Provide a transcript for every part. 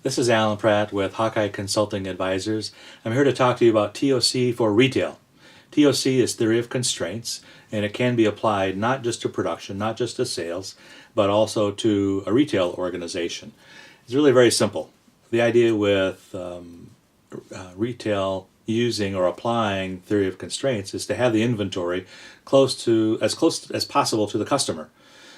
This is Alan Pratt with Hawkeye Consulting Advisors. I'm here to talk to you about TOC for retail. TOC is theory of constraints, and it can be applied not just to production, not just to sales, but also to a retail organization. It's really very simple. The idea with retail using or applying theory of constraints is to have the inventory close as possible to the customer.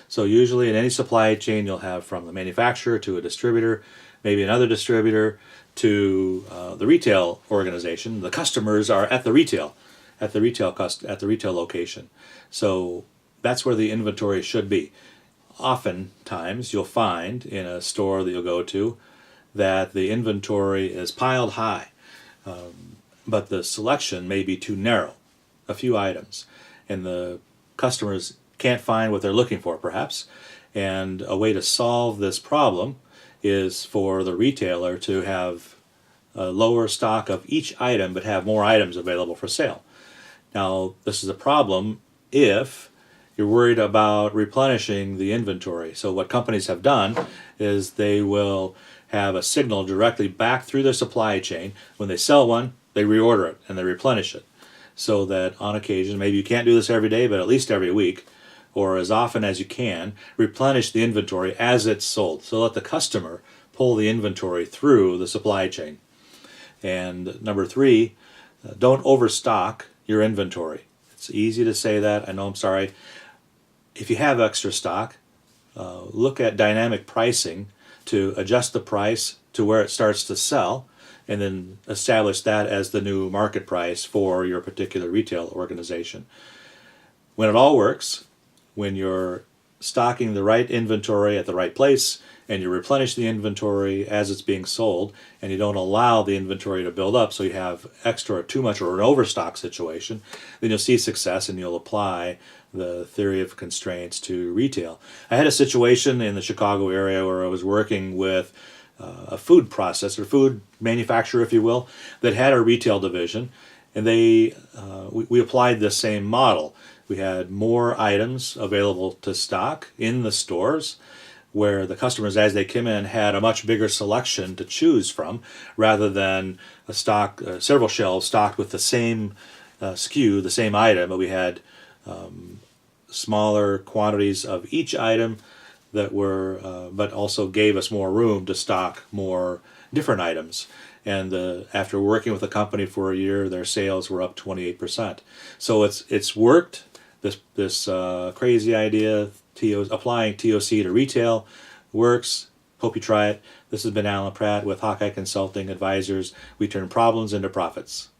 So usually in any supply chain you'll have from the manufacturer to a distributor, maybe another distributor to the retail organization. The customers are at the retail location. So that's where the inventory should be. Oftentimes you'll find in a store that you'll go to that the inventory is piled high, but the selection may be too narrow, a few items, and the customers can't find what they're looking for perhaps. And a way to solve this problem is for the retailer to have a lower stock of each item but have more items available for sale. Now this is a problem if you're worried about replenishing the inventory. So what companies have done is they will have a signal directly back through their supply chain. When they sell one, they reorder it and they replenish it, so that on occasion, maybe you can't do this every day, but at least every week, or as often as you can, replenish the inventory as it's sold. So let the customer pull the inventory through the supply chain. And number three, don't overstock your inventory. It's easy to say that, I know, I'm sorry. If you have extra stock, look at dynamic pricing to adjust the price to where it starts to sell, and then establish that as the new market price for your particular retail organization. When it all works, when you're stocking the right inventory at the right place and you replenish the inventory as it's being sold, and you don't allow the inventory to build up so you have extra or too much or an overstock situation, then you'll see success and you'll apply the theory of constraints to retail. I had a situation in the Chicago area where I was working with a food processor, food manufacturer if you will, that had a retail division, and we applied the same model. We had more items available to stock in the stores, where the customers, as they came in, had a much bigger selection to choose from, rather than several shelves stocked with the same SKU, the same item, but we had smaller quantities of each item that were, but also gave us more room to stock more different items. And after working with the company for a year, their sales were up 28%. So it's worked. This crazy idea, applying TOC to retail, works. Hope you try it. This has been Alan Pratt with Hawkeye Consulting Advisors. We turn problems into profits.